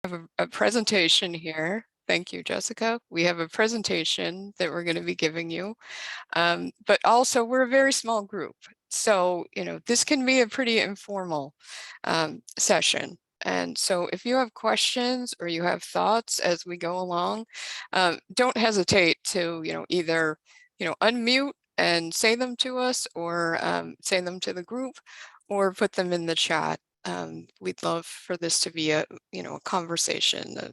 have a presentation here. Thank you, Jessica. We have a presentation that we're going to be giving you, but also we're a very small group. So, this can be a pretty informal session. And so if you have questions or you have thoughts as we go along, don't hesitate to, either, unmute and say them to us, or say them to the group, or put them in the chat. We'd love for this to be a conversation, a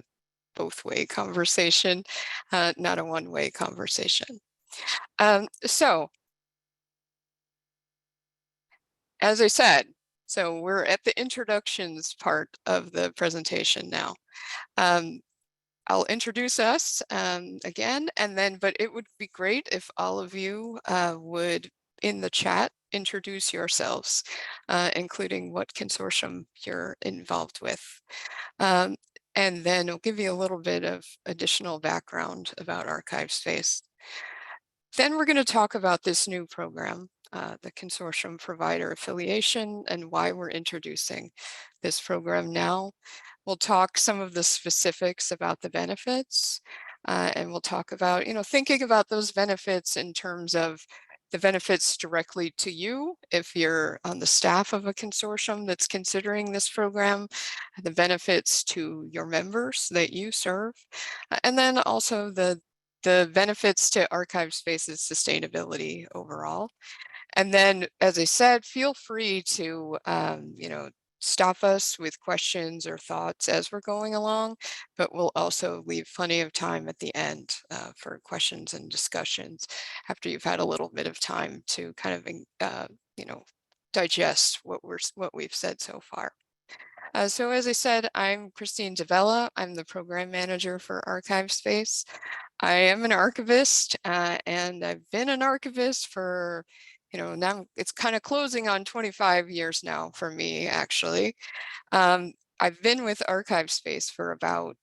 both-way conversation, not a one-way conversation. So as I said, so we're at the introductions part of the presentation now. I'll introduce us again, and then, but it would be great if all of you would, in the chat, introduce yourselves, including what consortium you're involved with. And then I'll give you a little bit of additional background about ArchivesSpace. Then we're going to talk about this new program, the Consortium Provider affiliation, and why we're introducing this program now. We'll talk some of the specifics about the benefits, and we'll talk about, thinking about those benefits in terms of the benefits directly to you if you're on the staff of a consortium that's considering this program, the benefits to your members that you serve, and then also the benefits to ArchivesSpace's sustainability overall. And then, as I said, feel free to, stop us with questions or thoughts as we're going along, but we'll also leave plenty of time at the end for questions and discussions after you've had a little bit of time to kind of, digest what we've said so far. So as I said, I'm Christine Davella. I'm the program manager for ArchivesSpace. I am an archivist, and I've been an archivist for, now it's kind of closing on 25 years now for me, actually. I've been with ArchivesSpace for about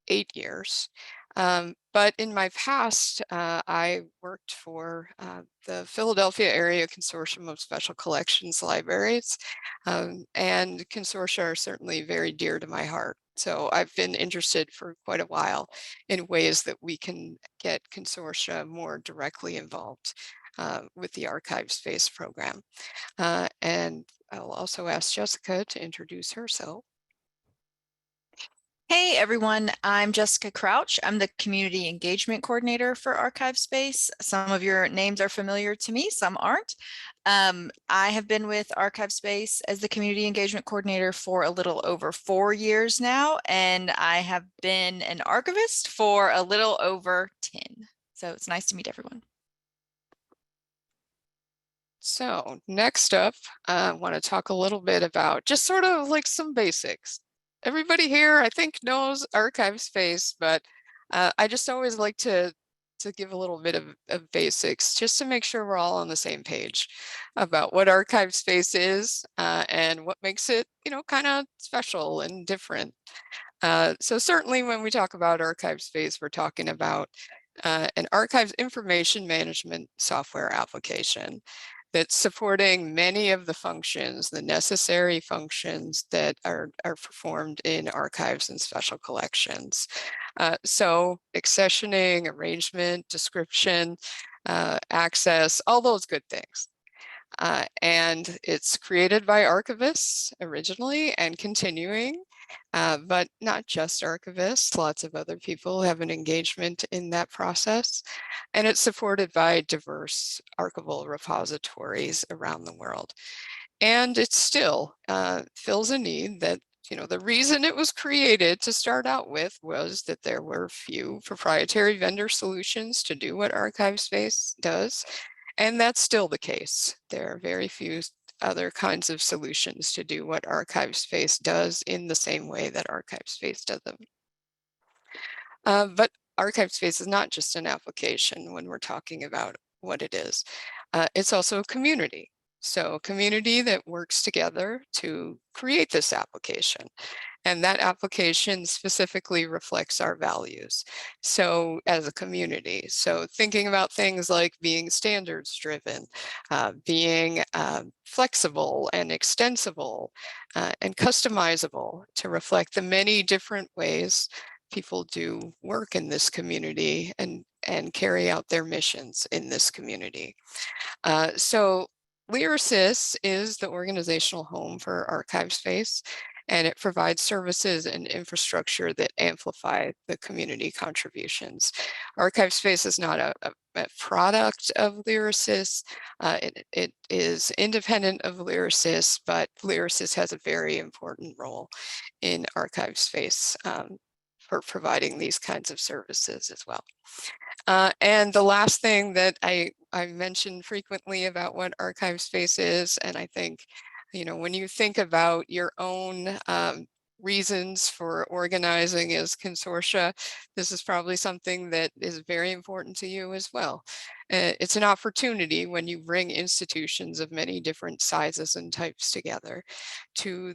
8 years. But in my past, I worked for the Philadelphia Area Consortium of Special Collections Libraries, and consortia are certainly very dear to my heart. So I've been interested for quite a while in ways that we can get consortia more directly involved with the ArchivesSpace program. And I'll also ask Jessica to introduce herself. Hey everyone, I'm Jessica Crouch. I'm the Community Engagement Coordinator for ArchivesSpace. Some of your names are familiar to me, some aren't. I have been with ArchivesSpace as the Community Engagement Coordinator for a little over 4 years now, and I have been an archivist for a little over 10. So it's nice to meet everyone. So next up, I want to talk a little bit about just sort of like some basics. Everybody here, I think, knows ArchivesSpace, but I just always like to give a little bit of basics just to make sure we're all on the same page about what ArchivesSpace is and what makes it, kind of special and different. So certainly when we talk about ArchivesSpace, we're talking about an archives information management software application that's supporting many of the functions, the necessary functions that are performed in archives and special collections. So accessioning, arrangement, description, access, all those good things. And it's created by archivists originally and continuing, but not just archivists, lots of other people have an engagement in that process. And it's supported by diverse archival repositories around the world. And it still fills a need that, the reason it was created to start out with was that there were few proprietary vendor solutions to do what ArchivesSpace does. And that's still the case. There are very few other kinds of solutions to do what ArchivesSpace does in the same way that ArchivesSpace does them. But ArchivesSpace is not just an application when we're talking about what it is. It's also a community. So a community that works together to create this application. And that application specifically reflects our values. So as a community, so thinking about things like being standards driven, being flexible and extensible and customizable to reflect the many different ways people do work in this community and carry out their missions in this community. So LYRASIS is the organizational home for ArchivesSpace, and it provides services and infrastructure that amplify the community contributions. ArchivesSpace is not a product of LYRASIS. It is independent of LYRASIS, but LYRASIS has a very important role in ArchivesSpace for providing these kinds of services as well. And the last thing that I mention frequently about what ArchivesSpace is, and I think, you know, when you think about your own reasons for organizing as consortia, this is probably something that is very important to you as well. It's an opportunity when you bring institutions of many different sizes and types together to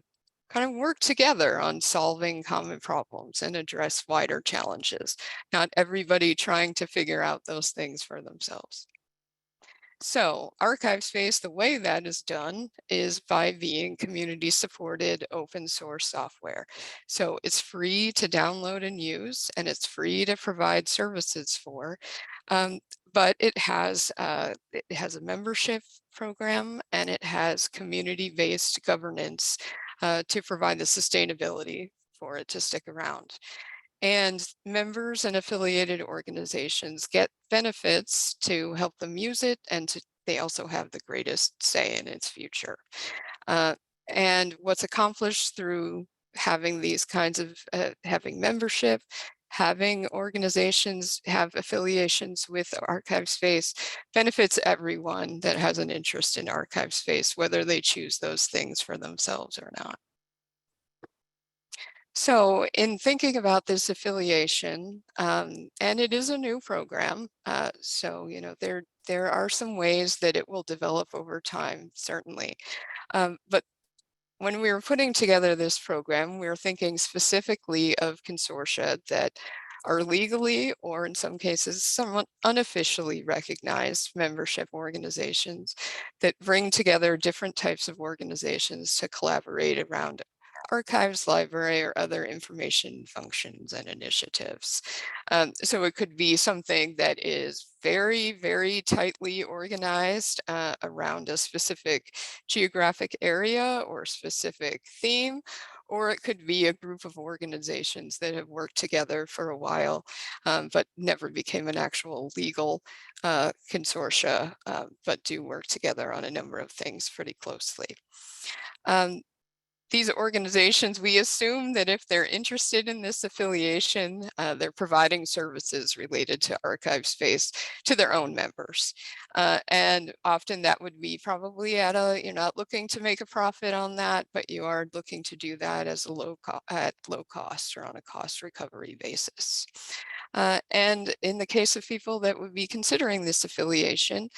kind of work together on solving common problems and address wider challenges, not everybody trying to figure out those things for themselves. So ArchivesSpace, the way that is done is by being community supported open source software. So it's free to download and use, and it's free to provide services for. But it has a membership program, and it has community-based governance to provide the sustainability for it to stick around. And members and affiliated organizations get benefits to help them use it, and they also have the greatest say in its future. And what's accomplished through having these kinds of, having membership, having organizations have affiliations with ArchivesSpace benefits everyone that has an interest in ArchivesSpace, whether they choose those things for themselves or not. So in thinking about this affiliation, and it is a new program, so you know there are some ways that it will develop over time, certainly. But when we were putting together this program, we were thinking specifically of consortia that are legally, or in some cases, somewhat unofficially recognized membership organizations that bring together different types of organizations to collaborate around archives, library, or other information functions and initiatives. So it could be something that is very, very tightly organized around a specific geographic area or specific theme, or it could be a group of organizations that have worked together for a while, but never became an actual legal consortia, but do work together on a number of things pretty closely. These organizations, we assume that if they're interested in this affiliation, they're providing services related to ArchivesSpace to their own members. And often that would be probably you're not looking to make a profit on that, but you are looking to do that as at low cost or on a cost recovery basis. And in the case of people that would be considering this affiliation,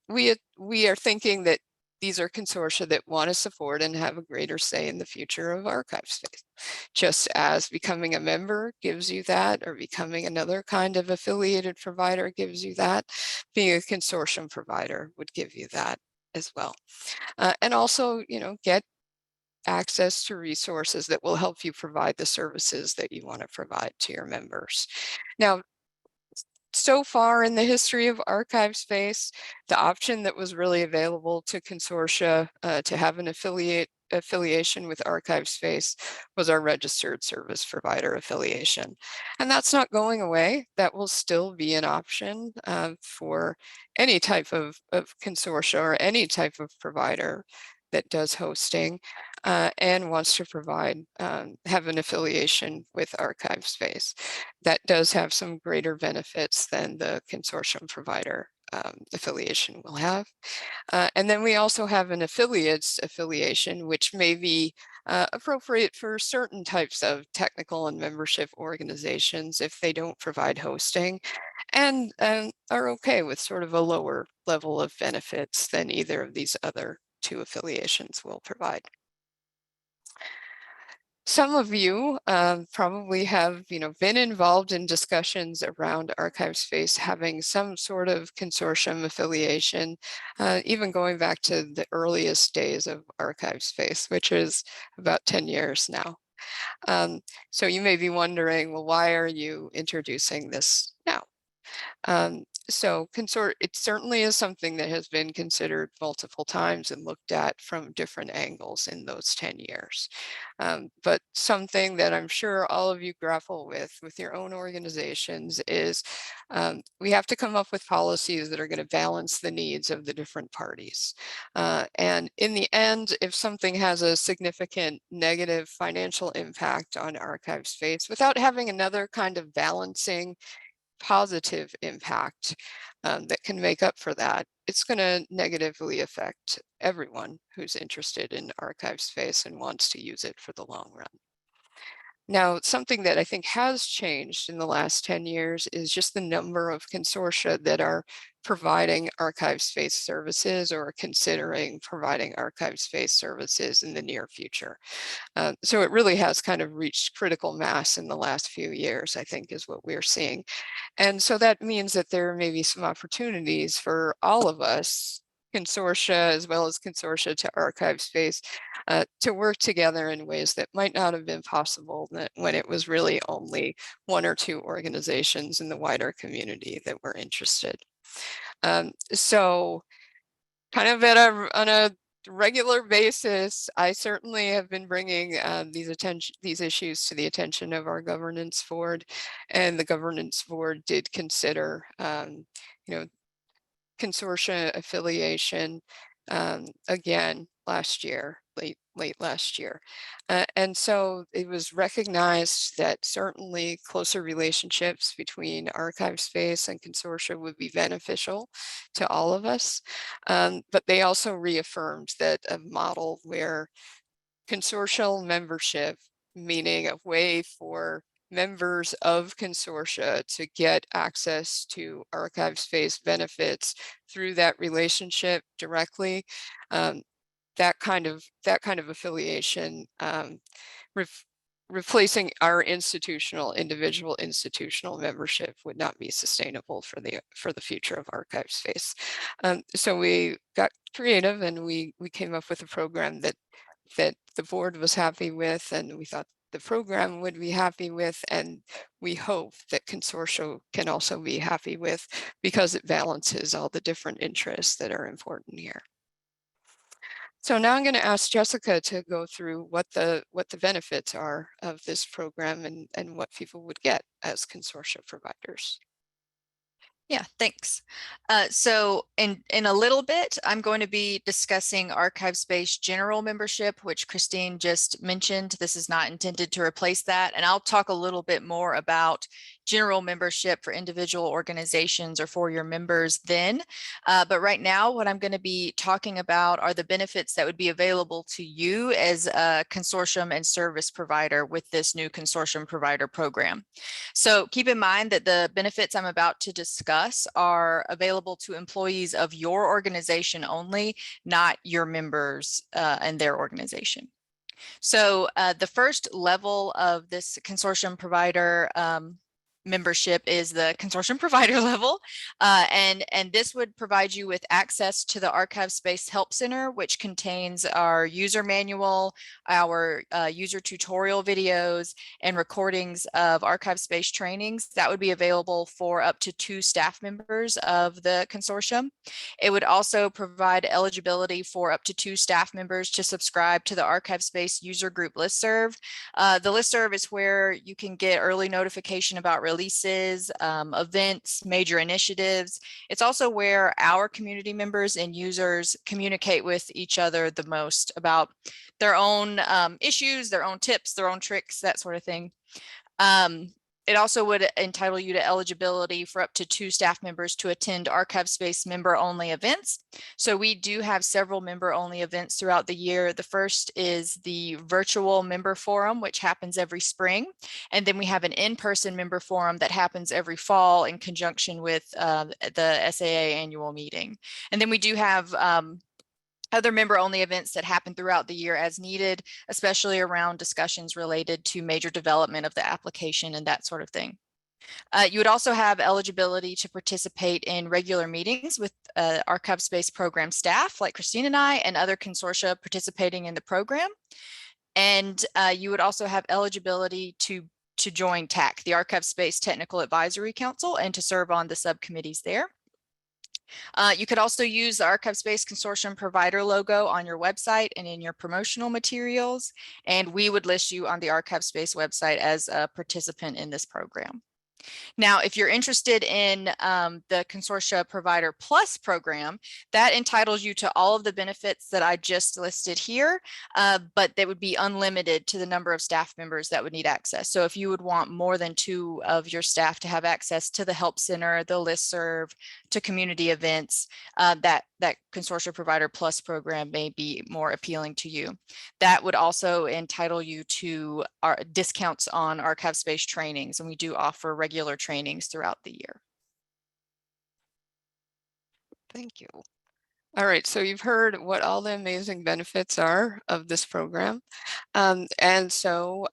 we are thinking that these are consortia that want to support and have a greater say in the future of ArchivesSpace. Just as becoming a member gives you that, or becoming another kind of affiliated provider gives you that, being a consortium provider would give you that as well. And also, you know, get access to resources that will help you provide the services that you want to provide to your members. Now, so far in the history of ArchivesSpace, the option that was really available to consortia to have an affiliation with ArchivesSpace was our registered service provider affiliation. And that's not going away. That will still be an option for any type of consortia or any type of provider that does hosting and wants to provide, have an affiliation with ArchivesSpace. That does have some greater benefits than the consortium provider affiliation will have. And then we also have an affiliates affiliation, which may be appropriate for certain types of technical and membership organizations if they don't provide hosting, and are okay with sort of a lower level of benefits than either of these other two affiliations will provide. Some of you probably have, been involved in discussions around ArchivesSpace having some sort of consortium affiliation, even going back to the earliest days of ArchivesSpace, which is about 10 years now. So you may be wondering, well, why are you introducing this now? So it certainly is something that has been considered multiple times and looked at from different angles in those 10 years. But something that I'm sure all of you grapple with your own organizations is we have to come up with policies that are going to balance the needs of the different parties. And in the end, if something has a significant negative financial impact on ArchivesSpace without having another kind of balancing positive impact that can make up for that, it's going to negatively affect everyone who's interested in ArchivesSpace and wants to use it for the long run. Now, something that I think has changed in the last 10 years is just the number of consortia that are providing ArchivesSpace services or considering providing ArchivesSpace services in the near future. So it really has kind of reached critical mass in the last few years, I think, is what we're seeing. And so that means that there may be some opportunities for all of us, consortia as well as consortia to ArchivesSpace, to work together in ways that might not have been possible when it was really only one or two organizations in the wider community that were interested. So kind of on a regular basis, I certainly have been bringing these issues to the attention of our governance board, and the governance board did consider, you know, consortia affiliation again last year, late last year. And so it was recognized that certainly closer relationships between ArchivesSpace and consortia would be beneficial to all of us. But they also reaffirmed that a model where consortial membership, meaning a way for members of consortia to get access to ArchivesSpace benefits through that relationship directly, that kind of affiliation, replacing our individual institutional membership would not be sustainable for the future of ArchivesSpace. So we got creative and we came up with a program that the board was happy with, and we thought the program would be happy with, and we hope that consortia can also be happy with, because it balances all the different interests that are important here. So now I'm going to ask Jessica to go through what the benefits are of this program and what people would get as consortia providers. Yeah, thanks. So in a little bit, I'm going to be discussing ArchivesSpace general membership, which Christine just mentioned. This is not intended to replace that. And I'll talk a little bit more about general membership for individual organizations or for your members then. But right now, what I'm going to be talking about are the benefits that would be available to you as a consortium and service provider with this new consortium provider program. So keep in mind that the benefits I'm about to discuss are available to employees of your organization only, not your members and their organization. So the first level of this consortium provider membership is the consortium provider level. And this would provide you with access to the ArchivesSpace Help Center, which contains our user manual, our user tutorial videos, and recordings of ArchivesSpace trainings. That would be available for up to 2 staff members of the consortium. It would also provide eligibility for up to 2 staff members to subscribe to the ArchivesSpace user group listserv. The listserv is where you can get early notification about releases, events, major initiatives. It's also where our community members and users communicate with each other the most about their own issues, their own tips, their own tricks, that sort of thing. It also would entitle you to eligibility for up to 2 staff members to attend ArchivesSpace member-only events. So we do have several member-only events throughout the year. The first is the virtual member forum, which happens every spring. And then we have an in-person member forum that happens every fall in conjunction with the SAA annual meeting. And then we do have other member-only events that happen throughout the year as needed, especially around discussions related to major development of the application and that sort of thing. You would also have eligibility to participate in regular meetings with ArchivesSpace program staff like Christine and I and other consortia participating in the program. And you would also have eligibility to join TAC, the ArchivesSpace Technical Advisory Council, and to serve on the subcommittees there. You could also use the ArchivesSpace Consortium Provider logo on your website and in your promotional materials, and we would list you on the ArchivesSpace website as a participant in this program. Now, if you're interested in the Consortia Provider Plus program, that entitles you to all of the benefits that I just listed here, but they would be unlimited to the number of staff members that would need access. So if you would want more than 2 of your staff to have access to the Help Center, the listserv, to community events, that Consortia Provider Plus program may be more appealing to you. That would also entitle you to our discounts on ArchivesSpace trainings, and we do offer regular trainings throughout the year. Thank you. All right, so you've heard what all the amazing benefits are of this program. So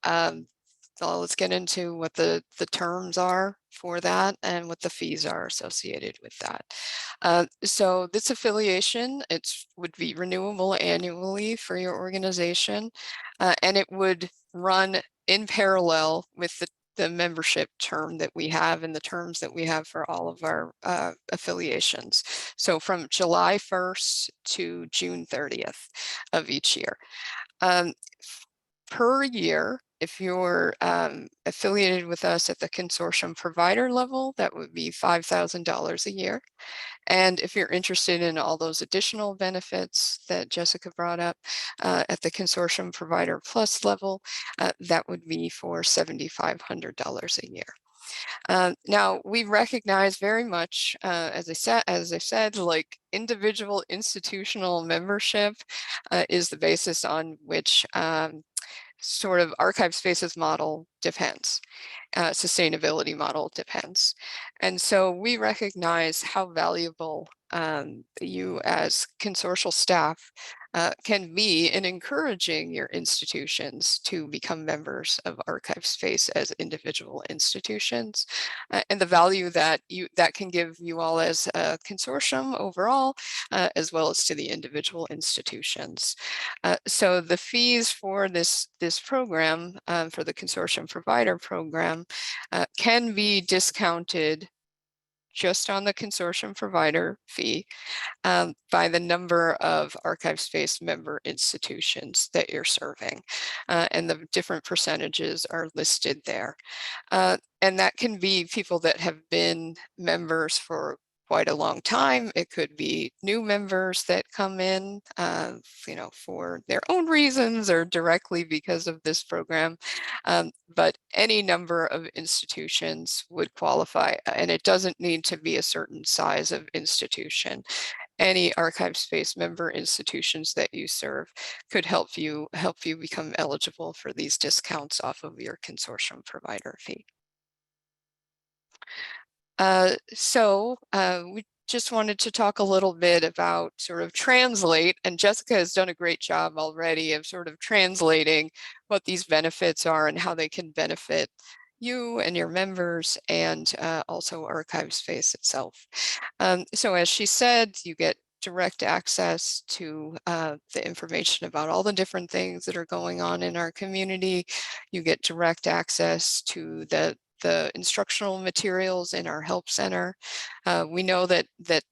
let's get into what the terms are for that and what the fees are associated with that. So this affiliation, would be renewable annually for your organization, and it would run in parallel with the membership term that we have and the terms that we have for all of our affiliations. So from July 1st to June 30th of each year. Per year, if you're affiliated with us at the consortium provider level, that would be $5,000 a year. And if you're interested in all those additional benefits that Jessica brought up at the Consortium Provider Plus level, that would be for $7,500 a year. Now, we recognize very much, as I said, like individual institutional membership is the basis on which sort of ArchivesSpace's model depends. Sustainability model depends. And so we recognize how valuable you as consortial staff can be in encouraging your institutions to become members of ArchivesSpace as individual institutions, and the value that can give you all as a consortium overall, as well as to the individual institutions. So the fees for this program, for the Consortium Provider program, can be discounted just on the consortium provider fee by the number of ArchivesSpace member institutions that you're serving. And the different percentages are listed there. And that can be people that have been members for quite a long time. It could be new members that come in, for their own reasons or directly because of this program. But any number of institutions would qualify, and it doesn't need to be a certain size of institution. Any ArchivesSpace member institutions that you serve could help you become eligible for these discounts off of your consortium provider fee. We just wanted to talk a little bit about sort of translate, and Jessica has done a great job already of sort of translating what these benefits are and how they can benefit you and your members, and also ArchivesSpace itself. So as she said, you get direct access to the information about all the different things that are going on in our community. You get direct access to the instructional materials in our help center. We know that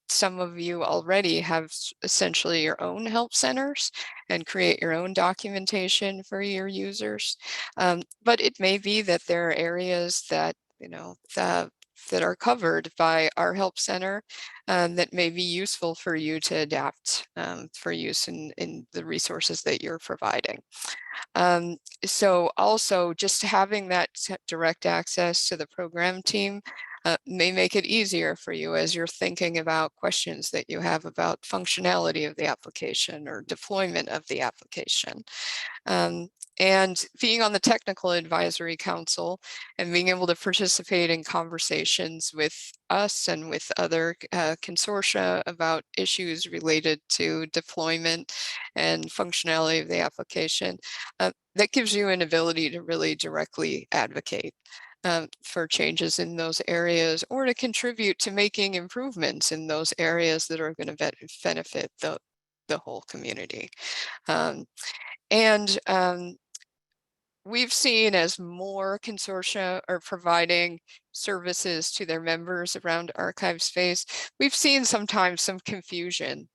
some of you already have essentially your own help centers and create your own documentation for your users. But it may be that there are areas that, that are covered by our help center that may be useful for you to adapt for use in the resources that you're providing. So also just having that direct access to the program team may make it easier for you as you're thinking about questions that you have about functionality of the application or deployment of the application. And being on the Technical Advisory Council and being able to participate in conversations with us and with other consortia about issues related to deployment and functionality of the application, that gives you an ability to really directly advocate for changes in those areas, or to contribute to making improvements in those areas that are going to benefit the whole community. And we've seen as more consortia are providing services to their members around ArchivesSpace, we've seen sometimes some confusion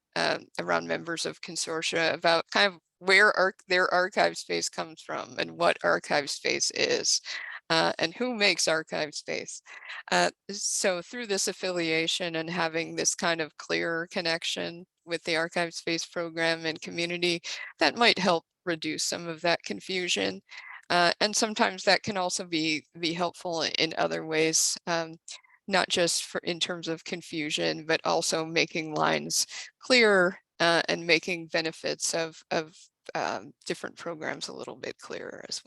around members of consortia about kind of where their ArchivesSpace comes from and what ArchivesSpace is. And who makes ArchivesSpace. So through this affiliation and having this kind of clearer connection with the ArchivesSpace program and community, that might help reduce some of that confusion. And sometimes that can also be helpful in other ways, not just in terms of confusion, but also making lines clearer and making benefits of different programs a little bit clearer as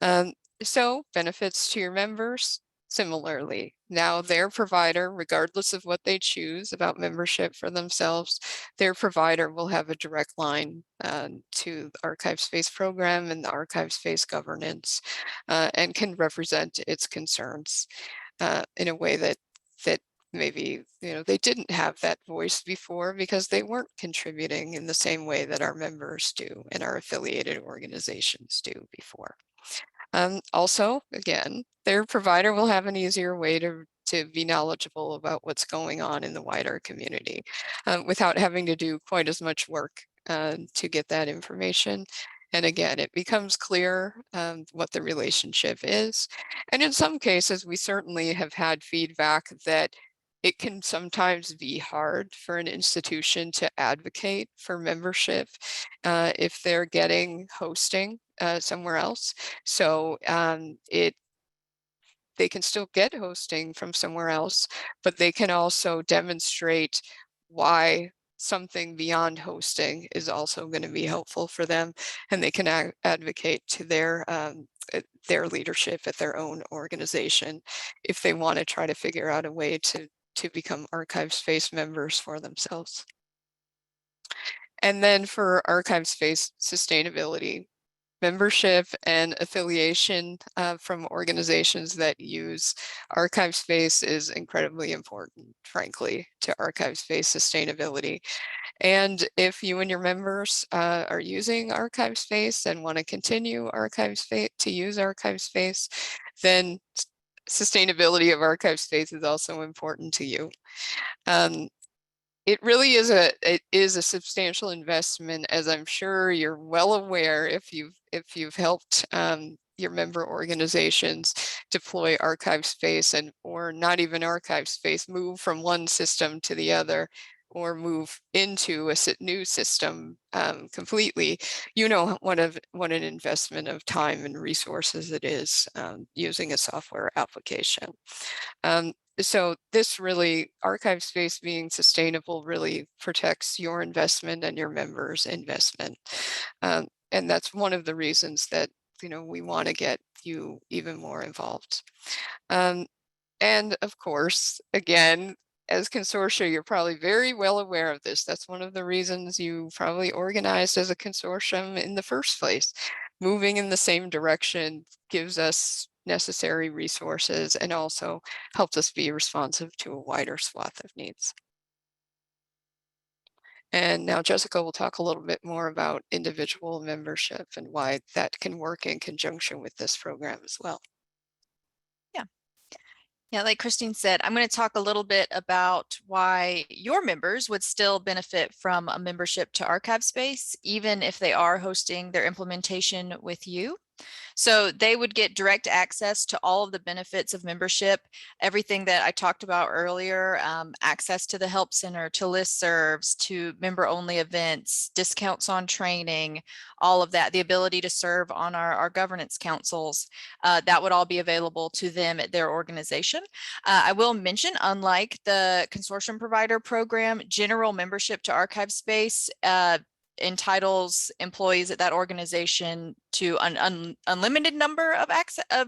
well. So benefits to your members, similarly. Now their provider, regardless of what they choose about membership for themselves, their provider will have a direct line to the ArchivesSpace program and the ArchivesSpace governance, and can represent its concerns in a way that maybe they didn't have that voice before because they weren't contributing in the same way that our members do and our affiliated organizations do before. Also, again, their provider will have an easier way to be knowledgeable about what's going on in the wider community without having to do quite as much work to get that information. And again, it becomes clear what the relationship is. And in some cases, we certainly have had feedback that it can sometimes be hard for an institution to advocate for membership if they're getting hosting somewhere else. So they can still get hosting from somewhere else, but they can also demonstrate why something beyond hosting is also going to be helpful for them, and they can advocate to their leadership at their own organization if they want to try to figure out a way to become ArchivesSpace members for themselves. And then for ArchivesSpace sustainability, membership and affiliation from organizations that use ArchivesSpace is incredibly important, frankly, to ArchivesSpace sustainability. And if you and your members are using ArchivesSpace and want to continue to use ArchivesSpace, then sustainability of ArchivesSpace is also important to you. It really is a substantial investment, as I'm sure you're well aware if you've helped your member organizations deploy ArchivesSpace and or not even ArchivesSpace, move from one system to the other or move into a new system completely. You know what an investment of time and resources it is using a software application. So this really, ArchivesSpace being sustainable really protects your investment and your members' investment. And that's one of the reasons that we want to get you even more involved. And of course, again, as consortia, you're probably very well aware of this. That's one of the reasons you probably organized as a consortium in the first place. Moving in the same direction gives us necessary resources and also helps us be responsive to a wider swath of needs. And now Jessica will talk a little bit more about individual membership and why that can work in conjunction with this program as well. Yeah, like Christine said, I'm going to talk a little bit about why your members would still benefit from a membership to ArchivesSpace, even if they are hosting their implementation with you. So they would get direct access to all of the benefits of membership, everything that I talked about earlier, access to the help center, to listservs, to member-only events, discounts on training, all of that, the ability to serve on our governance councils, that would all be available to them at their organization. I will mention, unlike the Consortium Provider program, general membership to ArchivesSpace entitles employees at that organization to an unlimited number of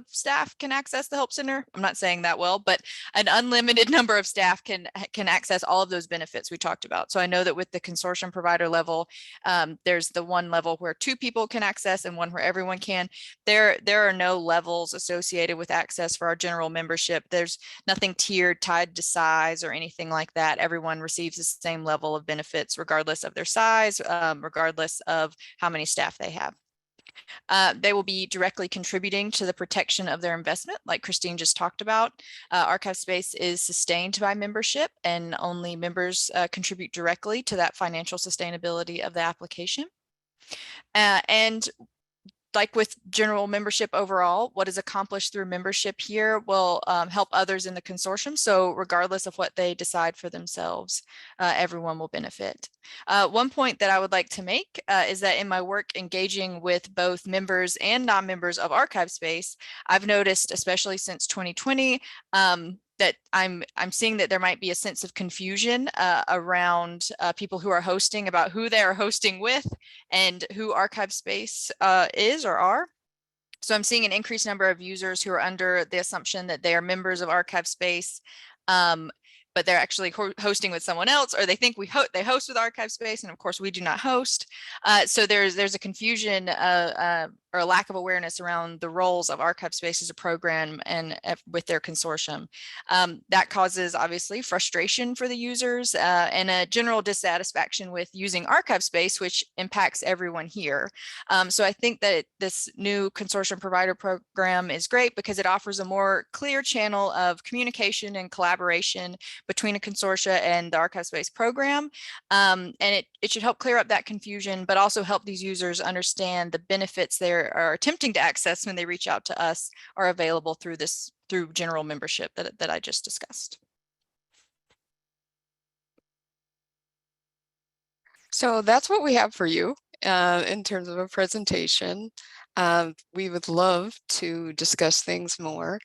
staff can access the help center. I'm not saying that well, but an unlimited number of staff can access all of those benefits we talked about. So I know that with the consortium provider level, there's the one level where 2 people can access and one where everyone can. There are no levels associated with access for our general membership. There's nothing tiered tied to size or anything like that. Everyone receives the same level of benefits regardless of their size, regardless of how many staff they have. They will be directly contributing to the protection of their investment, like Christine just talked about. ArchivesSpace is sustained by membership, and only members contribute directly to that financial sustainability of the application. And like with general membership overall, what is accomplished through membership here will help others in the consortium. So regardless of what they decide for themselves, everyone will benefit. One point that I would like to make is that in my work engaging with both members and non-members of ArchivesSpace, I've noticed, especially since 2020, that I'm seeing that there might be a sense of confusion around people who are hosting about who they are hosting with and who ArchivesSpace is or are. So I'm seeing an increased number of users who are under the assumption that they are members of ArchivesSpace, but they're actually hosting with someone else, or they think they host with ArchivesSpace, and of course we do not host. So there's a confusion or a lack of awareness around the roles of ArchivesSpace as a program and with their consortium. That causes obviously frustration for the users and a general dissatisfaction with using ArchivesSpace, which impacts everyone here. So I think that this new consortium provider program is great because it offers a more clear channel of communication and collaboration between a consortia and the ArchivesSpace program. And it should help clear up that confusion, but also help these users understand the benefits they are attempting to access when they reach out to us are available through general membership that I just discussed. So that's what we have for you in terms of a presentation. We would love to discuss things more.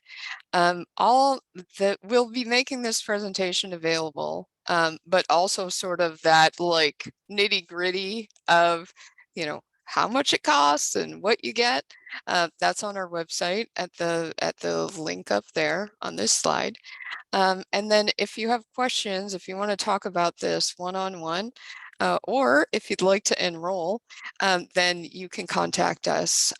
All that we'll be making this presentation available, but also sort of that like nitty gritty of, you know, how much it costs and what you get. That's on our website at the link up there on this slide. And then if you have questions, if you want to talk about this one-on-one, or if you'd like to enroll, then you can contact us.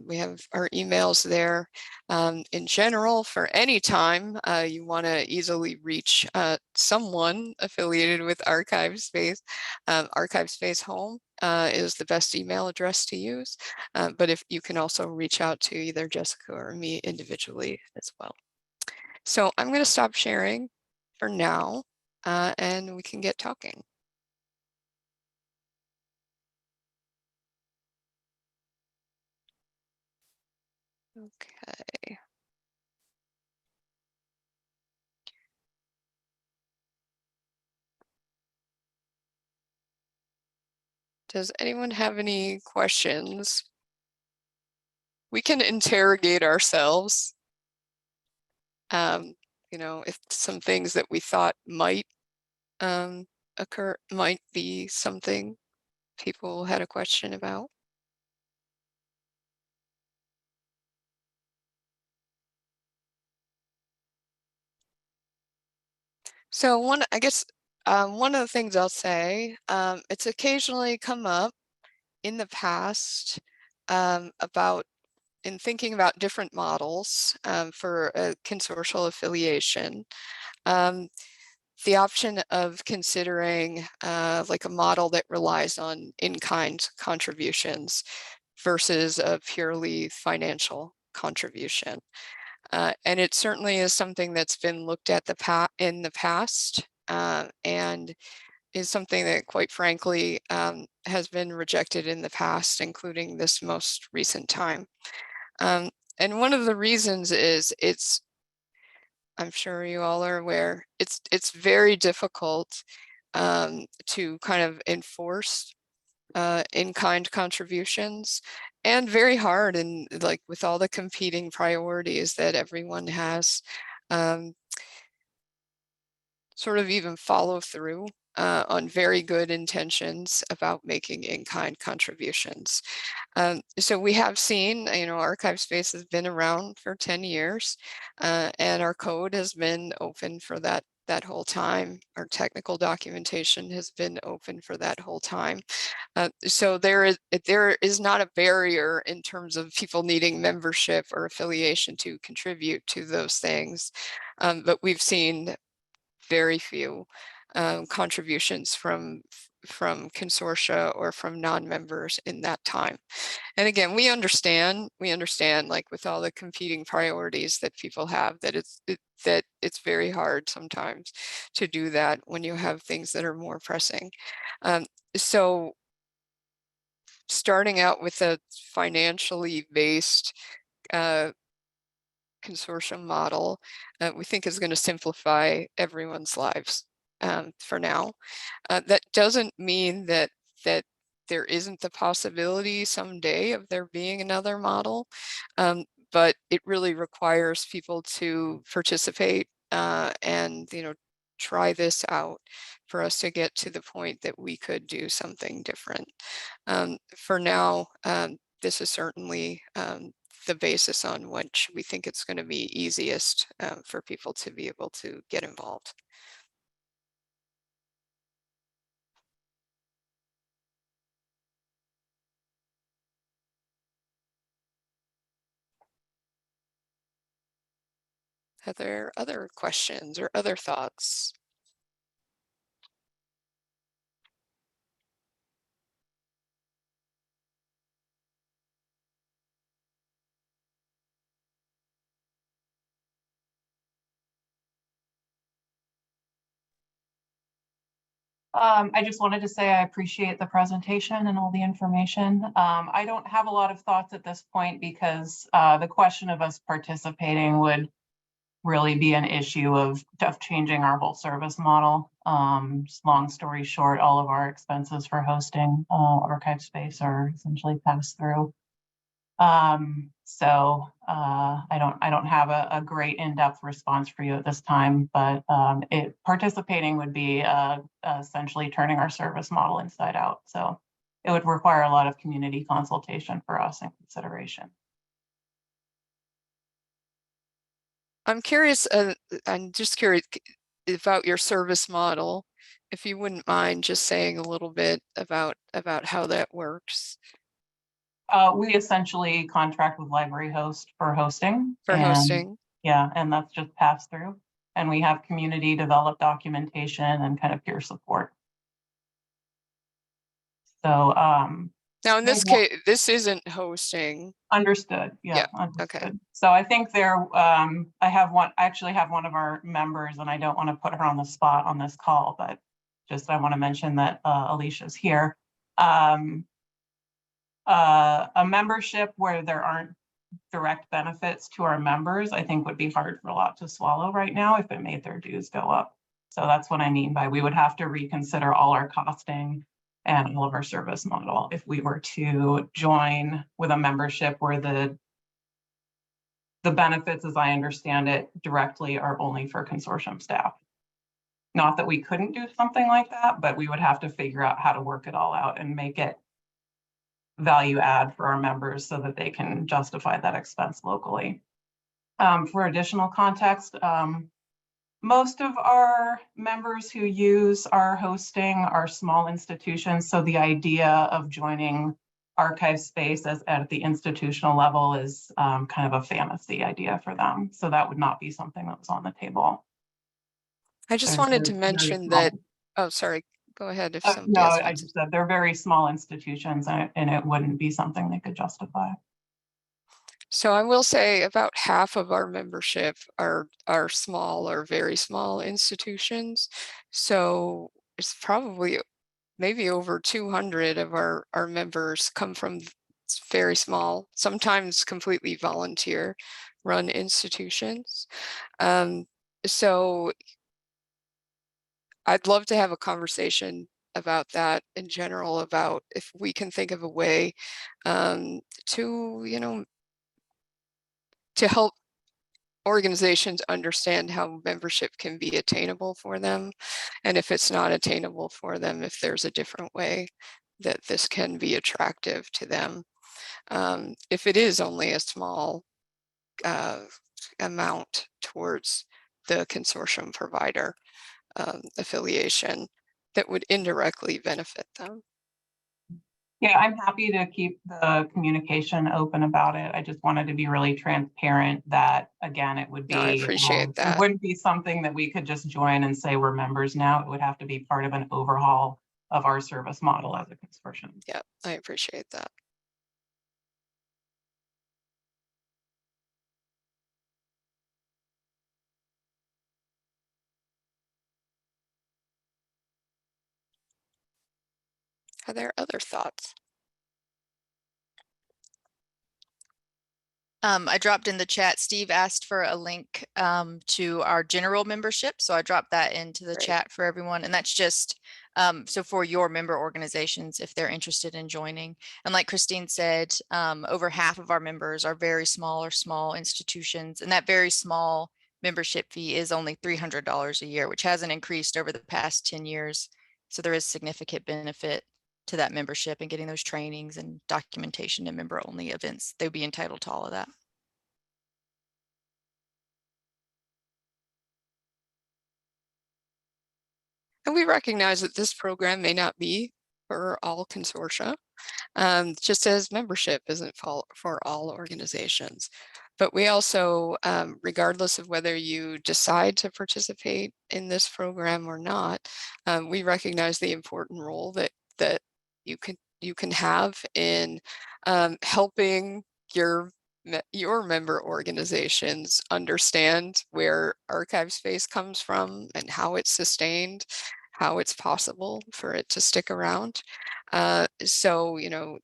We have our emails there. In general, for any time you want to easily reach someone affiliated with ArchivesSpace, ArchivesSpace Home is the best email address to use. But if you can also reach out to either Jessica or me individually as well. So I'm going to stop sharing for now, and we can get talking. Okay. Does anyone have any questions? We can interrogate ourselves. You know, if some things that we thought might occur might be something people had a question about. So I guess one of the things I'll say, it's occasionally come up in the past about in thinking about different models for a consortial affiliation. The option of considering like a model that relies on in-kind contributions versus a purely financial contribution. And it certainly is something that's been looked at in the past and is something that quite frankly has been rejected in the past, including this most recent time. And one of the reasons is I'm sure you all are aware, it's very difficult to kind of enforce in-kind contributions, and very hard and like with all the competing priorities that everyone has, sort of even follow through on very good intentions about making in-kind contributions. So we have seen, ArchivesSpace has been around for 10 years, and our code has been open for that whole time. Our technical documentation has been open for that whole time. So there is not a barrier in terms of people needing membership or affiliation to contribute to those things. But we've seen very few contributions from consortia or from non-members in that time. And again, we understand like with all the competing priorities that people have, that it's very hard sometimes to do that when you have things that are more pressing. So starting out with a financially based consortium model, we think is going to simplify everyone's lives for now. That doesn't mean that there isn't the possibility someday of there being another model, but it really requires people to participate and try this out for us to get to the point that we could do something different. For now, this is certainly the basis on which we think it's going to be easiest for people to be able to get involved. Are there other questions or other thoughts? I just wanted to say I appreciate the presentation and all the information. I don't have a lot of thoughts at this point because the question of us participating would really be an issue of changing our whole service model. Just long story short, all of our expenses for hosting ArchivesSpace are essentially passed through. So I don't have a great in-depth response for you at this time, but participating would be essentially turning our service model inside out. So it would require a lot of community consultation for us and consideration. I'm curious, I'm just curious about your service model, if you wouldn't mind just saying a little bit about how that works. We essentially contract with Library Host for hosting. For hosting. Yeah, and that's just passed through. And we have community developed documentation and kind of peer support. So now in this case, this isn't hosting. Understood. Yeah, understood. Okay. So I think I actually have one of our members, and I don't want to put her on the spot on this call, but just I want to mention that Alicia's here. A membership where there aren't direct benefits to our members, I think would be hard for a lot to swallow right now if it made their dues go up. So that's what I mean by we would have to reconsider all our costing and all of our service model if we were to join with a membership where the benefits, as I understand it, directly are only for consortium staff. Not that we couldn't do something like that, but we would have to figure out how to work it all out and make it value add for our members so that they can justify that expense locally. For additional context, most of our members who use our hosting are small institutions. So the idea of joining ArchivesSpace at the institutional level is kind of a fantasy idea for them. So that would not be something that was on the table. I just wanted to mention that, oh, sorry, go ahead if somebody no, else I just said they're very small institutions and it wouldn't be something they could justify. So I will say about half of our membership are small or very small institutions. So it's probably maybe over 200 of our members come from very small, sometimes completely volunteer run institutions. So I'd love to have a conversation about that in general, about if we can think of a way to, to help organizations understand how membership can be attainable for them. And if it's not attainable for them, if there's a different way that this can be attractive to them. If it is only a small amount towards the consortium provider affiliation that would indirectly benefit them. Yeah, I'm happy to keep the communication open about it. I just wanted to be really transparent that, again, it would be, No, I appreciate it that. wouldn't be something that we could just join and say we're members now. It would have to be part of an overhaul of our service model as a consortium. Yeah, I appreciate that. Are there other thoughts? I dropped in the chat. Steve asked for a link to our general membership. So I dropped that into the Great. chat for everyone. And that's just so for your member organizations, if they're interested in joining. And like Christine said, over half of our members are very small or small institutions. And that very small membership fee is only $300 a year, which hasn't increased over the past 10 years. So there is significant benefit to that membership and getting those trainings and documentation and member only events. They'd be entitled to all of that. And we recognize that this program may not be for all consortia, just as membership isn't for all organizations. But we also, regardless of whether you decide to participate in this program or not, we recognize the important role that you can have in helping your member organizations understand where ArchivesSpace comes from and how it's sustained, how it's possible for it to stick around. So, you know,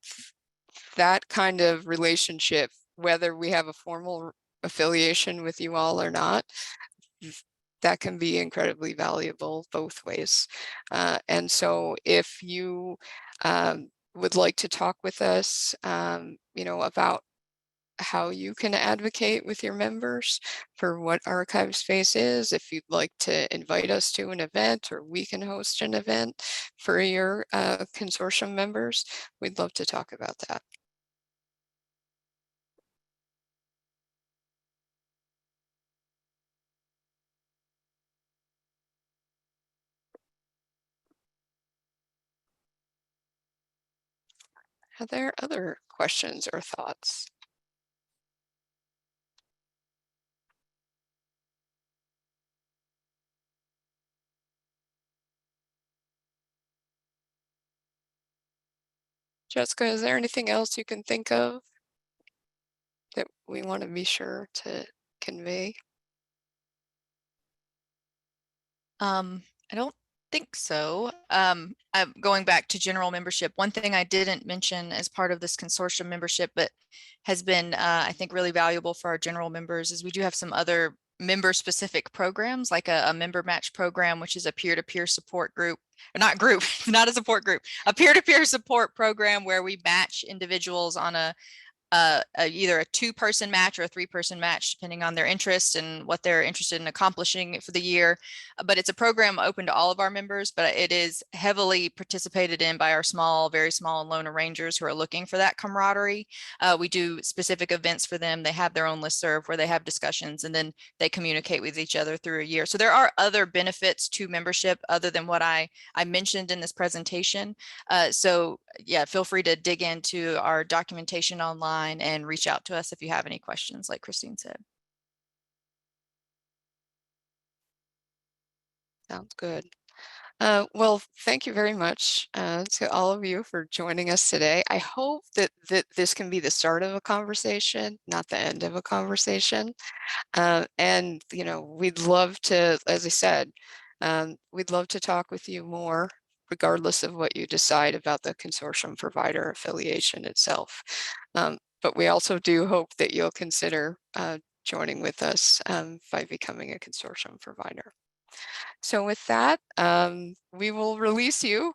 that kind of relationship, whether we have a formal affiliation with you all or not, that can be incredibly valuable both ways. And so if you would like to talk with us, you know, about how you can advocate with your members for what ArchivesSpace is, if you'd like to invite us to an event or we can host an event for your consortium members, we'd love to talk about that. Are there other questions or thoughts? Jessica, is there anything else you can think of that we want to be sure to convey? I don't think so. I'm going back to general membership. One thing I didn't mention as part of this consortium membership, but has been, I think, really valuable for our general members is we do have some other member specific programs like a member match program, which is a peer-to-peer support group, or not group, not a support group, a peer-to-peer support program where we match individuals on either a 2-person match or a 3-person match, depending on their interest and what they're interested in accomplishing for the year. But it's a program open to all of our members, but it is heavily participated in by our small, very small and lone arrangers who are looking for that camaraderie. We do specific events for them. They have their own listserv where they have discussions and then they communicate with each other through a year. So there are other benefits to membership other than what I mentioned in this presentation. So yeah, feel free to dig into our documentation online and reach out to us if you have any questions, like Christine said. Sounds good. Well, thank you very much to all of you for joining us today. I hope that this can be the start of a conversation, not the end of a conversation. And, you know, we'd love to, as I said, we'd love to talk with you more, regardless of what you decide about the consortium provider affiliation itself. But we also do hope that you'll consider joining with us by becoming a consortium provider. So with that, we will release you,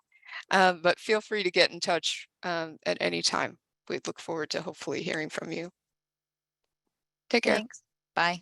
but feel free to get in touch at any time. We look forward to hopefully hearing from you. Take care. Thanks. Bye.